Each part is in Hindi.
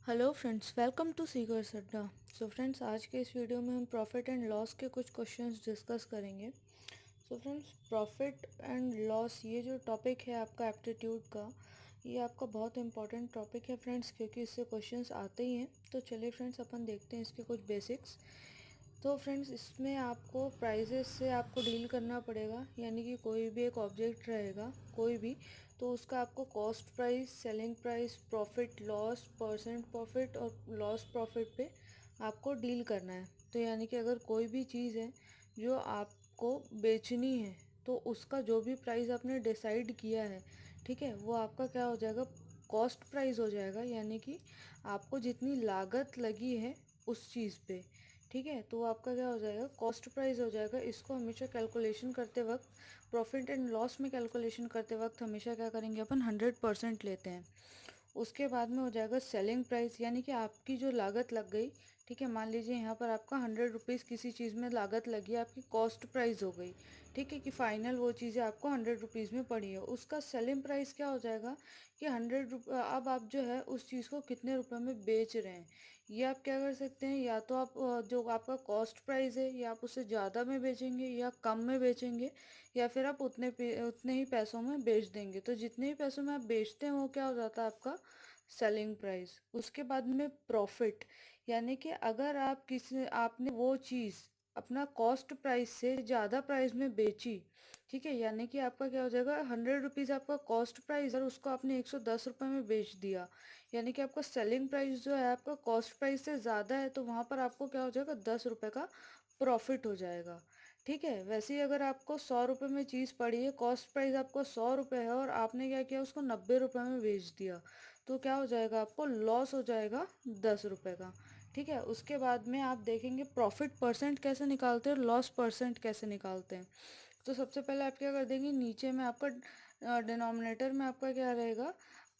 हेलो फ्रेंड्स, वेलकम टू सीगर्स अड्डा। सो फ्रेंड्स, आज के इस वीडियो में हम प्रॉफिट एंड लॉस के कुछ क्वेश्चंस डिस्कस करेंगे। So friends, profit and loss ये जो टॉपिक है आपका एप्टीट्यूड का, ये आपका बहुत इंपॉर्टेंट टॉपिक है फ्रेंड्स, क्योंकि इससे क्वेश्चंस आते ही हैं। तो चलिए फ्रेंड्स, अपन देखते हैं इसके कुछ बेसिक्स। तो फ्रेंड्स, इसमें आपको प्राइजेस से आपको डील करना पड़ेगा, यानी कि कोई भी एक ऑब्जेक्ट रहेगा कोई भी, तो उसका आपको cost price, selling price, profit loss, percent profit और लॉस प्रॉफिट पे आपको डील करना है। तो यानी कि अगर कोई भी चीज़ है जो आपको बेचनी है, तो उसका जो भी प्राइस आपने डिसाइड किया है, ठीक है, वो आपका क्या हो जाएगा, कॉस्ट प्राइस हो जाएगा। यानी कि आपको जितनी लागत लगी है उस चीज़ पे, ठीक है, तो वो आपका क्या हो जाएगा, कॉस्ट प्राइस हो जाएगा। इसको हमेशा कैलकुलेशन करते वक्त, प्रॉफिट एंड लॉस में कैलकुलेशन करते वक्त हमेशा क्या करेंगे अपन, 100% लेते हैं। उसके बाद में हो जाएगा सेलिंग प्राइस, यानी कि आपकी जो लागत लग गई, ठीक है, मान लीजिए यहाँ पर आपका 100 रुपीज़ किसी चीज़ में लागत लगी, आपकी कॉस्ट प्राइस हो गई, ठीक है, कि फाइनल वो चीज़ें आपको 100 रुपीज़ में पड़ी है। उसका सेलिंग प्राइस क्या हो जाएगा कि 100 रुपये, अब आप जो है उस चीज़ को कितने रुपए में बेच रहे हैं, ये आप क्या कर सकते हैं, या तो आप जो आपका कॉस्ट प्राइस है, या आप उससे ज़्यादा में बेचेंगे या कम में बेचेंगे, या फिर आप उतने ही पैसों में बेच देंगे। तो जितने ही पैसों में आप बेचते हैं वो क्या हो जाता है, आपका सेलिंग प्राइस। उसके बाद में प्रॉफिट, यानी कि अगर आप किसी आपने वो चीज़ अपना कॉस्ट प्राइस से ज़्यादा प्राइस में बेची, ठीक है, यानी कि आपका क्या हो जाएगा, 100 रुपीज़ आपका कॉस्ट प्राइस और उसको आपने 110 रुपये में बेच दिया, यानी कि आपका सेलिंग प्राइस जो है आपका कॉस्ट प्राइस से ज़्यादा है, तो वहाँ पर आपको क्या हो जाएगा, 10 रुपये का प्रॉफिट हो जाएगा। ठीक है, वैसे ही अगर आपको 100 रुपये में चीज़ पड़ी है, कॉस्ट प्राइस आपको 100 रुपये है और आपने क्या किया, उसको 90 रुपये में बेच दिया, तो क्या हो जाएगा, आपको लॉस हो जाएगा 10 रुपये का। ठीक है, उसके बाद में आप देखेंगे प्रॉफिट परसेंट कैसे निकालते हैं और लॉस परसेंट कैसे निकालते हैं। तो सबसे पहले आप क्या कर देंगे, नीचे में आपका डिनोमिनेटर में आपका क्या रहेगा,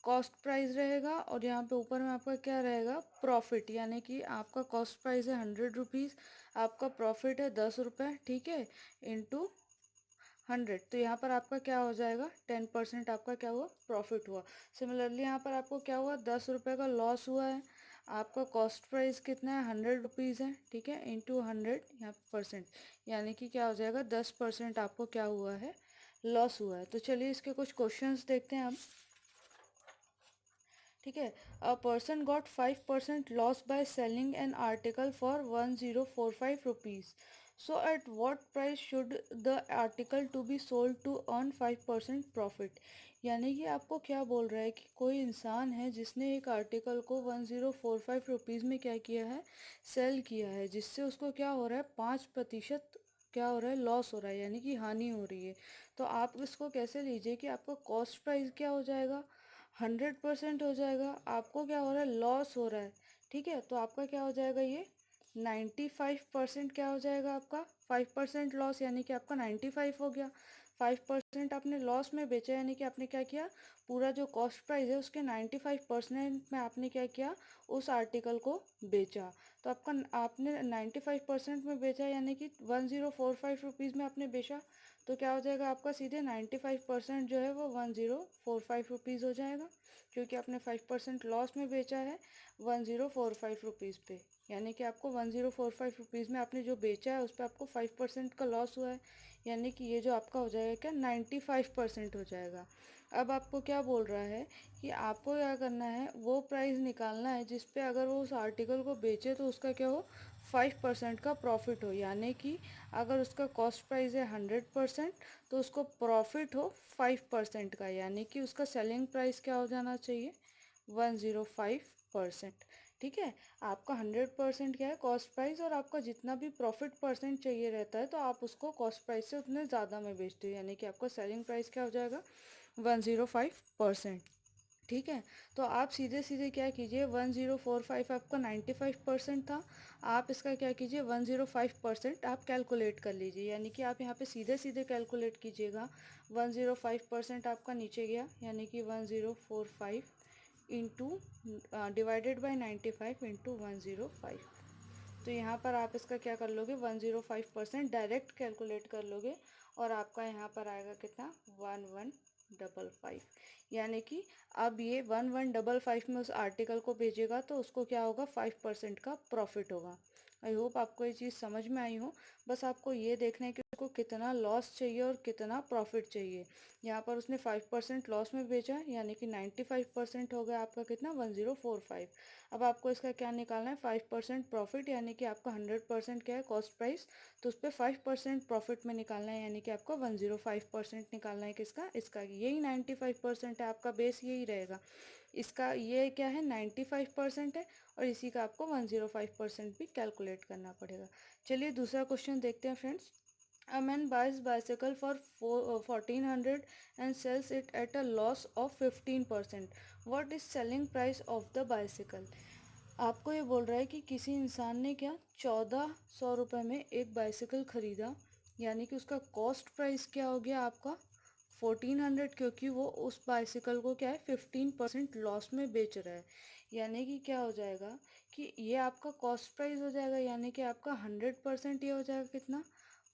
कॉस्ट प्राइस रहेगा, और यहाँ पे ऊपर में आपका क्या रहेगा, प्रॉफिट, यानी कि आपका कॉस्ट प्राइस है 100 रुपीज़, आपका प्रॉफिट है 10 रुपये, ठीक है, इंटू 100, तो यहाँ पर आपका क्या हो जाएगा, 10% आपका क्या हुआ, प्रॉफिट हुआ। सिमिलरली यहाँ पर आपको क्या हुआ, 10 रुपये का लॉस हुआ है। आपका कॉस्ट प्राइस कितना है, 100 रुपीज़ है, ठीक है, इंटू 100 यहाँ परसेंट, यानी कि क्या हो जाएगा, 10% आपको क्या हुआ है, लॉस हुआ है। तो चलिए इसके कुछ क्वेश्चंस देखते हैं हम। ठीक है, a person got 5% loss by selling an article for 1045 rupees, so at what price should the article to be sold to earn 5% profit. यानी कि आपको क्या बोल रहा है कि कोई इंसान है जिसने एक आर्टिकल को 1045 रुपीज़ में क्या किया है, सेल किया है, जिससे उसको क्या हो रहा है, 5% क्या हो रहा है, लॉस हो रहा है, यानी कि हानि हो रही है। तो आप इसको कैसे लीजिए कि आपका कॉस्ट प्राइस क्या हो जाएगा, 100% हो जाएगा, आपको क्या हो रहा है, लॉस हो रहा है, ठीक है, तो आपका क्या हो जाएगा, ये 95% क्या हो जाएगा, आपका 5% लॉस, यानी कि आपका 95 हो गया। 5% आपने लॉस में बेचा, यानी कि आपने क्या किया, पूरा जो कॉस्ट प्राइस है उसके 95% में आपने क्या किया, उस आर्टिकल को बेचा। तो आपका आपने 95% में बेचा, यानी कि 1045 रुपीज़ में आपने बेचा, तो क्या हो जाएगा, आपका सीधे 95% जो है वो 1045 रुपीज़ हो जाएगा, क्योंकि आपने 5% लॉस में बेचा है 1045 रुपीज़ पे, यानी कि आपको 1045 रुपीज़ में आपने जो बेचा है उस पर आपको 5% का लॉस हुआ है, यानी कि ये जो आपका हो जाएगा क्या, 95% हो जाएगा। अब आपको क्या बोल रहा है कि आपको क्या करना है, वो प्राइस निकालना है जिस पे अगर वो उस आर्टिकल को बेचे तो उसका क्या हो, 5% का प्रॉफिट हो, यानी कि अगर उसका कॉस्ट प्राइस है 100%, तो उसको प्रॉफिट हो 5% का, यानी कि उसका सेलिंग प्राइस क्या हो जाना चाहिए, 105%। ठीक है, आपका 100% क्या है, कॉस्ट प्राइस, और आपका जितना भी प्रॉफिट परसेंट चाहिए रहता है तो आप उसको कॉस्ट प्राइस से उतने ज़्यादा में बेचते हो, यानी कि आपका सेलिंग प्राइस क्या हो जाएगा, 105%। ठीक है, तो आप सीधे सीधे क्या कीजिए, 1045 आपका 95% था, आप इसका क्या कीजिए, 105% आप कैलकुलेट कर लीजिए, यानी कि आप यहाँ पे सीधे सीधे कैलकुलेट कीजिएगा। 105% आपका नीचे गया, यानी कि 1045 इंटू डिवाइडेड बाई 95 इंटू 105, तो यहाँ पर आप इसका क्या कर लोगे, 105% डायरेक्ट कैलकुलेट कर लोगे, और आपका यहाँ पर आएगा कितना, 11 1155, यानी कि अब ये 1155 में उस आर्टिकल को भेजेगा तो उसको क्या होगा, 5% का प्रॉफिट होगा। आई होप आपको ये चीज़ समझ में आई हो। बस आपको ये देखना है कि उसको कितना लॉस चाहिए और कितना प्रॉफिट चाहिए। यहाँ पर उसने 5% लॉस में बेचा, यानी कि 95% हो गया आपका कितना, 1045। अब आपको इसका क्या निकालना है, 5% प्रॉफिट, यानी कि आपका 100% क्या है, कॉस्ट प्राइस, तो उस पर 5% प्रॉफिट में निकालना है, यानी कि आपको 105% निकालना है किसका, इसका। यही 95% है आपका, बेस यही रहेगा इसका। ये क्या है, 95% है, और इसी का आपको 105% भी कैलकुलेट करना पड़ेगा। चलिए दूसरा क्वेश्चन देखते हैं friends. A man buys bicycle for 1400 and sells it at a loss of 15%. What is selling price of the bicycle? आपको ये बोल रहा है कि किसी इंसान ने क्या 1400 रुपये में एक बाइसिकल खरीदा, यानी कि उसका कॉस्ट प्राइस क्या हो गया आपका 1400, क्योंकि वो उस बाइसिकल को क्या है 15% लॉस में बेच रहा है। यानी कि क्या हो जाएगा कि ये आपका कॉस्ट प्राइस हो जाएगा, यानी कि आपका 100% ये हो जाएगा कितना,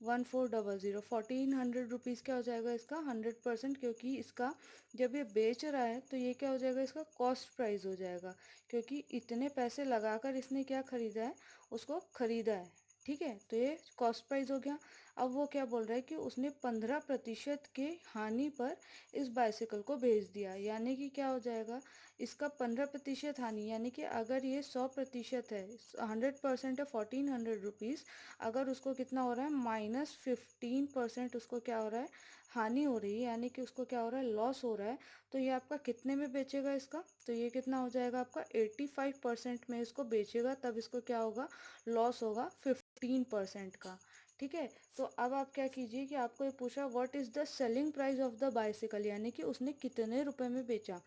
1400, 1400 रुपीज़ क्या हो जाएगा इसका 100%, क्योंकि इसका जब ये बेच रहा है तो ये क्या हो जाएगा, इसका कॉस्ट प्राइस हो जाएगा, क्योंकि इतने पैसे लगाकर इसने क्या खरीदा है, उसको खरीदा है। ठीक है, तो ये कॉस्ट प्राइस हो गया। अब वो क्या बोल रहा है कि उसने 15% के हानि पर इस बाइसिकल को बेच दिया, यानी कि क्या हो जाएगा, इसका 15% हानि, यानी कि अगर ये 100% है, 100% है 1400 रुपीज़, अगर उसको कितना हो रहा है, -15% उसको क्या हो रहा है, हानि हो रही है, यानी कि उसको क्या हो रहा है, लॉस हो रहा है। तो ये आपका कितने में बेचेगा इसका, तो ये कितना हो जाएगा आपका 85% में इसको बेचेगा, तब इसको क्या होगा, लॉस होगा 15% का। ठीक है, तो अब आप क्या कीजिए कि आपको ये पूछा what is the selling price of the bicycle, यानी कि उसने कितने रुपए में बेचा।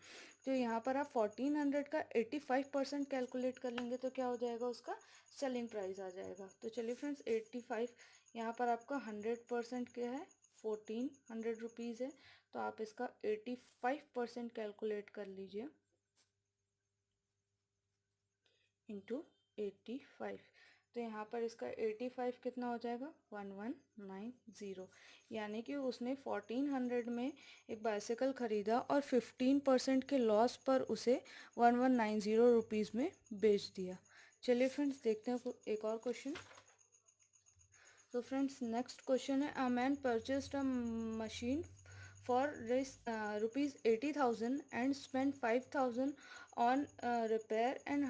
तो यहाँ पर आप 1400 का 85% कैलकुलेट कर लेंगे तो क्या हो जाएगा, उसका सेलिंग प्राइस आ जाएगा। तो चलिए फ्रेंड्स 85, यहाँ पर आपका 100% क्या है, 1400 रुपीज़ है, तो आप इसका 85% कैलकुलेट कर लीजिए इंटू 85। तो यहाँ पर इसका 85 कितना हो जाएगा, 1190, यानी कि उसने 1400 में एक बाइसिकल ख़रीदा और 15% के लॉस पर उसे 1190 रुपीज़ में बेच दिया। चलिए फ्रेंड्स देखते हैं एक और क्वेश्चन। तो फ्रेंड्स नेक्स्ट क्वेश्चन है, a man purchased a machine for rupees 80,000 and spend 5,000 on repair and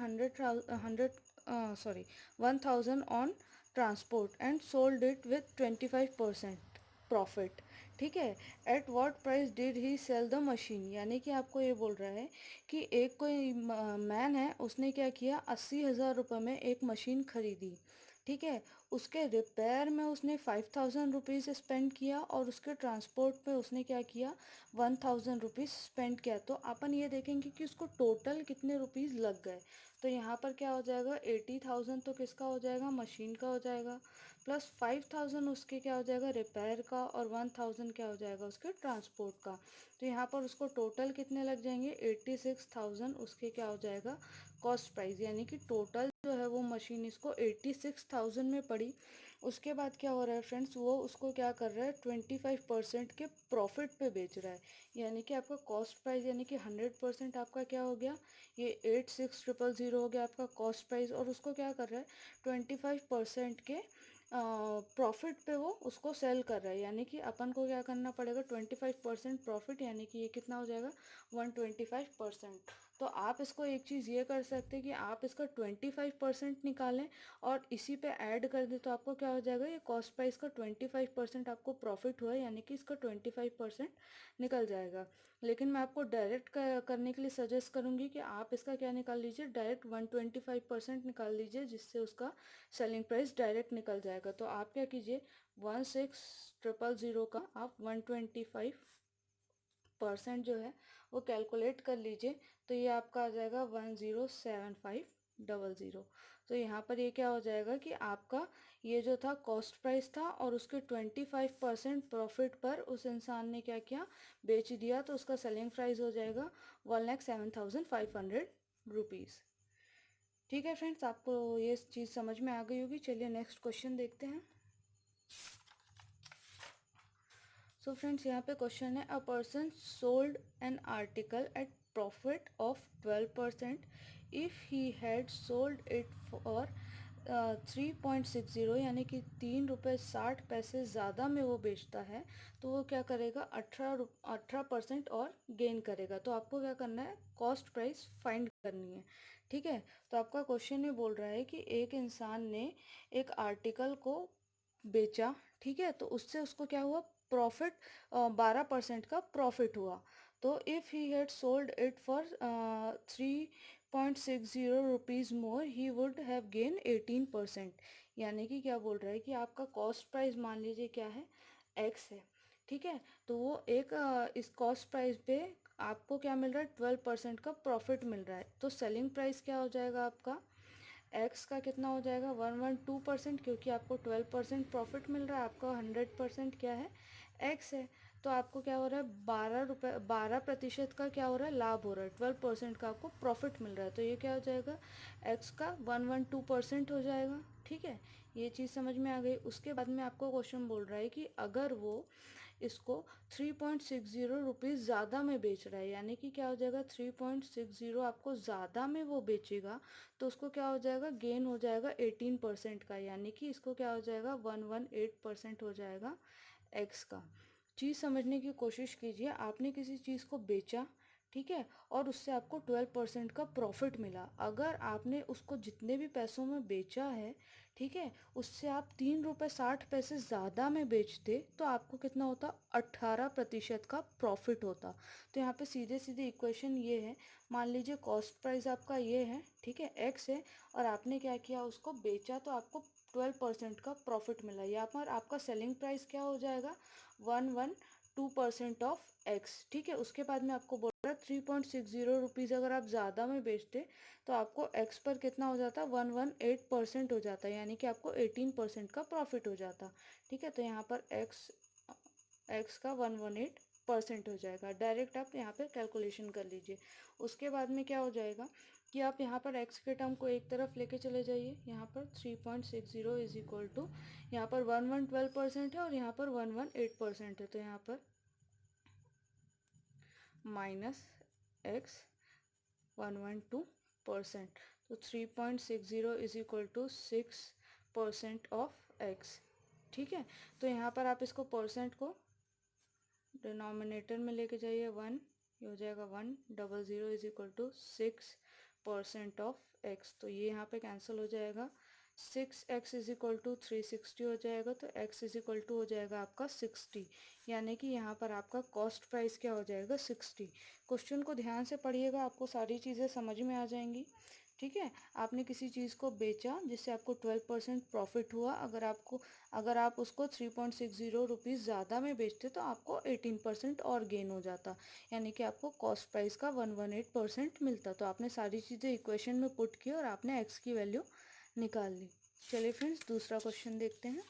1,000 on transport and sold it with 25% profit. ठीक है, at what price did he sell the machine, यानी कि आपको ये बोल रहा है कि एक कोई मैन है, उसने क्या किया, 80,000 रुपये में एक मशीन खरीदी। ठीक है, उसके रिपेयर में उसने 5,000 रुपीज़ स्पेंड किया और उसके ट्रांसपोर्ट पे उसने क्या किया, 1,000 रुपीज़ स्पेंड किया। तो अपन ये देखेंगे कि उसको टोटल कितने रुपीज़ लग गए। तो यहाँ पर क्या हो जाएगा, 80,000 तो किसका हो जाएगा, मशीन का हो जाएगा, प्लस 5,000 उसके क्या हो जाएगा, रिपेयर का, और 1,000 क्या हो जाएगा, उसके ट्रांसपोर्ट का। तो यहाँ पर उसको टोटल कितने लग जाएंगे, 86,000 उसके क्या हो जाएगा, कॉस्ट प्राइस, यानी कि टोटल जो है वो मशीन इसको 86,000 में पड़ी। उसके बाद क्या हो रहा है फ्रेंड्स, वो उसको क्या कर रहा है, 25% के प्रॉफिट पे बेच रहा है, यानी कि आपका कॉस्ट प्राइस, यानी कि 100% आपका क्या हो गया, ये 86,000 हो गया आपका कॉस्ट प्राइस, और उसको क्या कर रहा है, 25% के प्रॉफिट पे वो उसको सेल कर रहा है, यानी कि अपन को क्या करना पड़ेगा, 25% प्रॉफिट, यानी कि ये कितना हो जाएगा, 125%। तो आप इसको एक चीज़ ये कर सकते हैं कि आप इसका 25% निकालें और इसी पे ऐड कर दें, तो आपको क्या हो जाएगा, ये कॉस्ट प्राइस का 25% आपको प्रॉफिट हुआ, यानी कि इसका 25% निकल जाएगा। लेकिन मैं आपको डायरेक्ट करने के लिए सजेस्ट करूँगी कि आप इसका क्या निकाल लीजिए, डायरेक्ट 125% निकाल लीजिए, जिससे उसका सेलिंग प्राइस डायरेक्ट निकल जाएगा। तो आप क्या कीजिए, 16,000 का आप 125% जो है वो कैलकुलेट कर लीजिए, तो ये आपका आ जाएगा 107500। तो यहाँ पर ये क्या हो जाएगा कि आपका ये जो था कॉस्ट प्राइस था, और उसके 25% प्रॉफिट पर उस इंसान ने क्या किया, बेच दिया, तो उसका सेलिंग प्राइस हो जाएगा 1,07,500 रुपीज़। ठीक है फ्रेंड्स, आपको ये चीज़ समझ में आ गई होगी। चलिए नेक्स्ट क्वेश्चन देखते हैं। सो फ्रेंड्स यहाँ पे क्वेश्चन है, a person sold an article at profit of 12% if he had sold it for 3.60, यानी कि 3 रुपये 60 पैसे ज़्यादा में वो बेचता है, तो वो क्या करेगा, 18% और गेन करेगा। तो आपको क्या करना है, कॉस्ट प्राइस फाइंड करनी है। ठीक है, तो आपका क्वेश्चन ये बोल रहा है कि एक इंसान ने एक आर्टिकल को बेचा, ठीक है, तो उससे उसको क्या हुआ, प्रॉफिट 12% का प्रॉफिट हुआ। तो if he had sold it for 3.60 rupees more he would have gain 18%। यानी कि क्या बोल रहा है कि आपका कॉस्ट प्राइस मान लीजिए क्या है, एक्स है, ठीक है, तो वो एक इस कॉस्ट प्राइस पे आपको क्या मिल रहा है, 12% का प्रॉफिट मिल रहा है। तो सेलिंग प्राइस क्या हो जाएगा आपका, एक्स का कितना हो जाएगा, 112%, क्योंकि आपको 12% प्रॉफिट मिल रहा है, आपका 100% क्या है, एक्स है। तो आपको क्या हो रहा है, 12% का क्या हो रहा है, लाभ हो रहा है, 12% का आपको प्रॉफिट मिल रहा है। तो ये क्या हो जाएगा, एक्स का 112% हो जाएगा। ठीक है, ये चीज़ समझ में आ गई। उसके बाद में आपको क्वेश्चन बोल रहा है कि अगर वो इसको 3.60 रुपीज़ ज़्यादा में बेच रहा है, यानी कि क्या हो जाएगा, 3.60 आपको ज़्यादा में वो बेचेगा, तो उसको क्या हो जाएगा, गेन हो जाएगा 18% का, यानी कि इसको क्या हो जाएगा, 118% हो जाएगा एक्स का। चीज़ समझने की कोशिश कीजिए, आपने किसी चीज़ को बेचा, ठीक है, और उससे आपको 12% का प्रॉफिट मिला। अगर आपने उसको जितने भी पैसों में बेचा है, ठीक है, उससे आप 3 रुपये 60 पैसे ज़्यादा में बेचते, तो आपको कितना होता, 18% का प्रॉफिट होता। तो यहाँ पे सीधे सीधे इक्वेशन ये है, मान लीजिए कॉस्ट प्राइस आपका ये है, ठीक है, एक्स है, और आपने क्या किया, उसको बेचा, तो आपको 12% का प्रॉफिट मिला। यहाँ पर आपका सेलिंग प्राइस क्या हो जाएगा, 112% ऑफ एक्स। ठीक है, उसके बाद में आपको बोल रहा है 3.60 रुपीज़ अगर आप ज़्यादा में बेचते, तो आपको एक्स पर कितना हो जाता, 118% हो जाता है, यानी कि आपको 18% का प्रॉफिट हो जाता। ठीक है, तो यहाँ पर एक्स एक्स का 118% हो जाएगा। डायरेक्ट आप यहाँ पे कैलकुलेशन कर लीजिए। उसके बाद में क्या हो जाएगा कि आप यहाँ पर x के टर्म को एक तरफ लेके चले जाइए। यहाँ पर 3.60 इज इक्वल टू, यहाँ पर 112% है और यहाँ पर 118% है, तो यहाँ पर माइनस एक्स 112%, तो 3.60 is equal to 6% of X. ठीक है, तो यहाँ पर आप इसको परसेंट को डिनोमिनेटर में लेके जाइए, 1, ये हो जाएगा 100 is equal to 6% of X. तो ये यहाँ पे कैंसिल हो जाएगा, 6x इज इक्वल टू 360 हो जाएगा, तो x इज इक्वल टू हो जाएगा आपका 60, यानी कि यहाँ पर आपका कॉस्ट प्राइस क्या हो जाएगा, 60। क्वेश्चन को ध्यान से पढ़िएगा, आपको सारी चीज़ें समझ में आ जाएंगी। ठीक है, आपने किसी चीज़ को बेचा जिससे आपको 12% प्रॉफिट हुआ, अगर आप उसको 3.60 रुपीज़ ज़्यादा में बेचते, तो आपको 18% और गेन हो जाता, यानी कि आपको कॉस्ट प्राइस का 118% मिलता। तो आपने सारी चीज़ें इक्वेशन में पुट की और आपने एक्स की वैल्यू निकाल ली। चलिए फ्रेंड्स, दूसरा क्वेश्चन देखते हैं।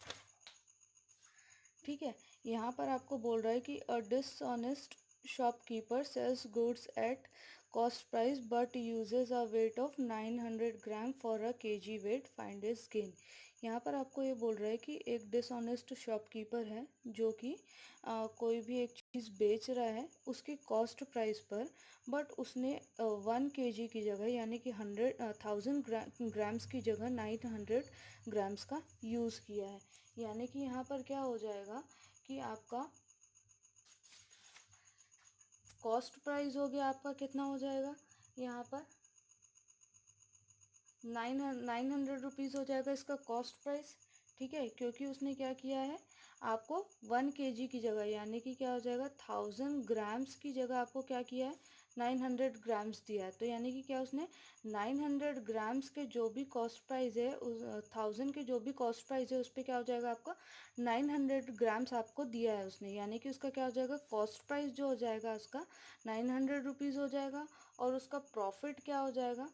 ठीक है, यहाँ पर आपको बोल रहा है कि a dishonest shopkeeper sells goods at cost price but uses a weight of 900 gram for a KG weight, find his gain. यहाँ पर आपको ये बोल रहा है कि एक डिसऑनेस्ट शॉपकीपर है जो कि कोई भी एक चीज़ बेच रहा है उसकी कॉस्ट प्राइस पर, बट उसने 1 kg की जगह, यानी कि 1000 ग्राम्स की जगह 900 ग्राम्स का यूज़ किया है। यानी कि यहाँ पर क्या हो जाएगा कि आपका कॉस्ट प्राइस हो गया, आपका कितना हो जाएगा, यहाँ पर 900 रुपीज़ हो जाएगा इसका कॉस्ट प्राइस। ठीक है, क्योंकि उसने क्या किया है, आपको 1 kg की जगह, यानी कि क्या हो जाएगा, 1000 ग्राम्स की जगह आपको क्या किया है, 900 ग्राम्स दिया है। तो यानी कि क्या, उसने 900 ग्राम्स के जो भी कॉस्ट प्राइस है, उस 1000 के जो भी कॉस्ट प्राइस है, उस पर क्या हो जाएगा, आपका 900 ग्राम्स आपको दिया है उसने, यानी कि उसका क्या हो जाएगा, कॉस्ट प्राइस जो हो जाएगा उसका 900 रुपीज़ हो जाएगा, और उसका प्रॉफिट क्या हो जाएगा,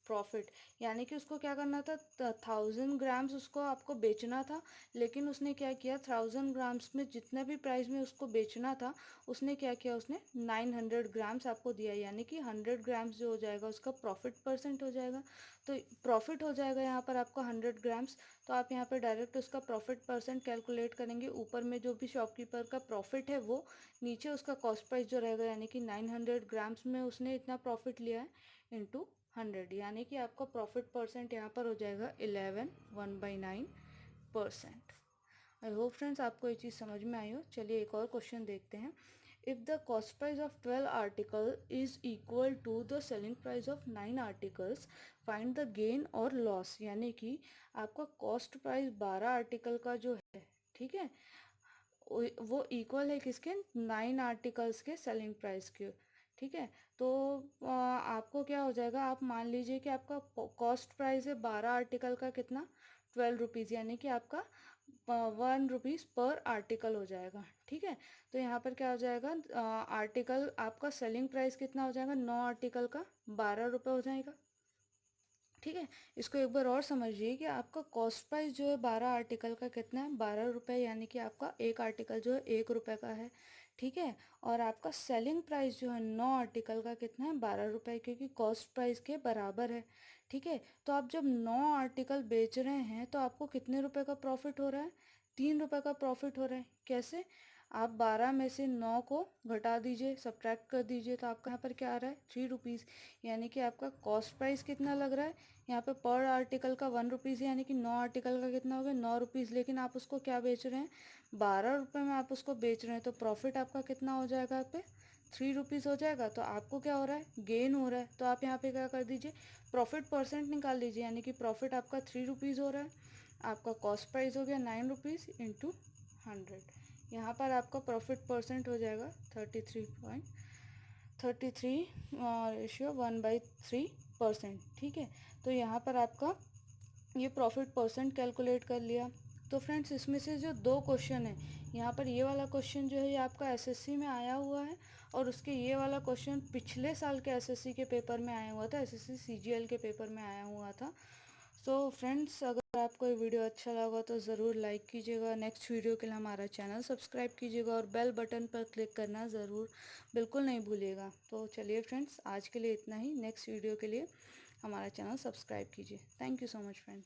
प्रॉफिट, यानी कि उसको क्या करना था, 1000 ग्राम्स उसको आपको बेचना था, लेकिन उसने क्या किया, 1000 ग्राम्स में जितने भी प्राइस में उसको बेचना था उसने क्या किया, उसने 900 ग्राम्स आपको दिया, यानी कि 100 ग्राम्स जो हो जाएगा उसका प्रॉफिट परसेंट हो जाएगा। तो प्रॉफिट हो जाएगा यहाँ पर आपका 100 ग्राम्स। तो आप यहाँ पर डायरेक्ट उसका प्रॉफिट परसेंट कैलकुलेट करेंगे, ऊपर में जो भी शॉपकीपर का प्रॉफिट है वो, नीचे उसका कॉस्ट प्राइस जो रहेगा, यानी कि 900 ग्राम्स में उसने इतना प्रॉफिट लिया है इंटू 100, यानी कि आपका प्रॉफिट परसेंट यहाँ पर हो जाएगा 11 1/9%। आई होप फ्रेंड्स आपको ये चीज़ समझ में आई हो। चलिए एक और क्वेश्चन देखते हैं। If the cost price of 12 article is equal to the selling price of 9 articles, find the gain और लॉस, यानी कि आपका कॉस्ट प्राइस 12 आर्टिकल का जो है, ठीक है, वो इक्वल है किसके, 9 आर्टिकल्स के सेलिंग प्राइस के, ठीक है। तो आपको क्या हो जाएगा, आप मान लीजिए कि आपका कॉस्ट प्राइस है 12 आर्टिकल का कितना, 12 रुपीज़, यानी कि आपका 1 रुपीज़ पर आर्टिकल हो जाएगा, ठीक है। तो यहाँ पर क्या हो जाएगा, आर्टिकल आपका सेलिंग प्राइस कितना हो जाएगा, 9 आर्टिकल का 12 रुपये हो जाएगा, ठीक है। इसको एक बार और समझिए कि आपका कॉस्ट प्राइस जो है 12 आर्टिकल का कितना है, 12 रुपये, यानी कि आपका एक आर्टिकल जो है 1 रुपये का है, ठीक है। और आपका सेलिंग प्राइस जो है 9 आर्टिकल का कितना है, 12 रुपये, क्योंकि कॉस्ट प्राइस के बराबर है, ठीक है। तो आप जब 9 आर्टिकल बेच रहे हैं तो आपको कितने रुपए का प्रॉफिट हो रहा है, 3 रुपये का प्रॉफिट हो रहा है। कैसे, आप 12 में से 9 को घटा दीजिए, सब्ट्रैक्ट कर दीजिए, तो आपका यहाँ पर क्या आ रहा है, 3 रुपीज़, यानी कि आपका कॉस्ट प्राइस कितना लग रहा है यहाँ पे, पर आर्टिकल का 1 रुपीज़, यानी कि 9 आर्टिकल का कितना हो गया, 9 रुपीज़, लेकिन आप उसको क्या बेच रहे हैं, 12 रुपये में आप उसको बेच रहे हैं, तो प्रॉफिट आपका कितना हो जाएगा यहाँ पे, 3 रुपीज़ हो जाएगा। तो आपको क्या हो रहा है, गेन हो रहा है। तो आप यहाँ पे क्या कर दीजिए, प्रॉफिट परसेंट निकाल लीजिए, यानी कि प्रॉफिट आपका 3 रुपीज़ हो रहा है, आपका कॉस्ट प्राइस हो गया 9 रुपीज़ इंटू 100, यहाँ पर आपका प्रॉफिट परसेंट हो जाएगा 33 रेशियो 1/3%, ठीक है। तो यहाँ पर आपका ये प्रॉफिट परसेंट कैलकुलेट कर लिया। तो फ्रेंड्स इसमें से जो दो क्वेश्चन है, यहाँ पर ये वाला क्वेश्चन जो है ये आपका एसएससी में आया हुआ है, और उसके ये वाला क्वेश्चन पिछले साल के एसएससी के पेपर में आया हुआ था, एसएससी सीजीएल के पेपर में आया हुआ था। सो फ्रेंड्स अगर आपको ये वीडियो अच्छा लगा तो ज़रूर लाइक कीजिएगा, नेक्स्ट वीडियो के लिए हमारा चैनल सब्सक्राइब कीजिएगा, और बेल बटन पर क्लिक करना ज़रूर बिल्कुल नहीं भूलिएगा। तो चलिए फ्रेंड्स आज के लिए इतना ही, नेक्स्ट वीडियो के लिए हमारा चैनल सब्सक्राइब कीजिए। Thank you so much friends.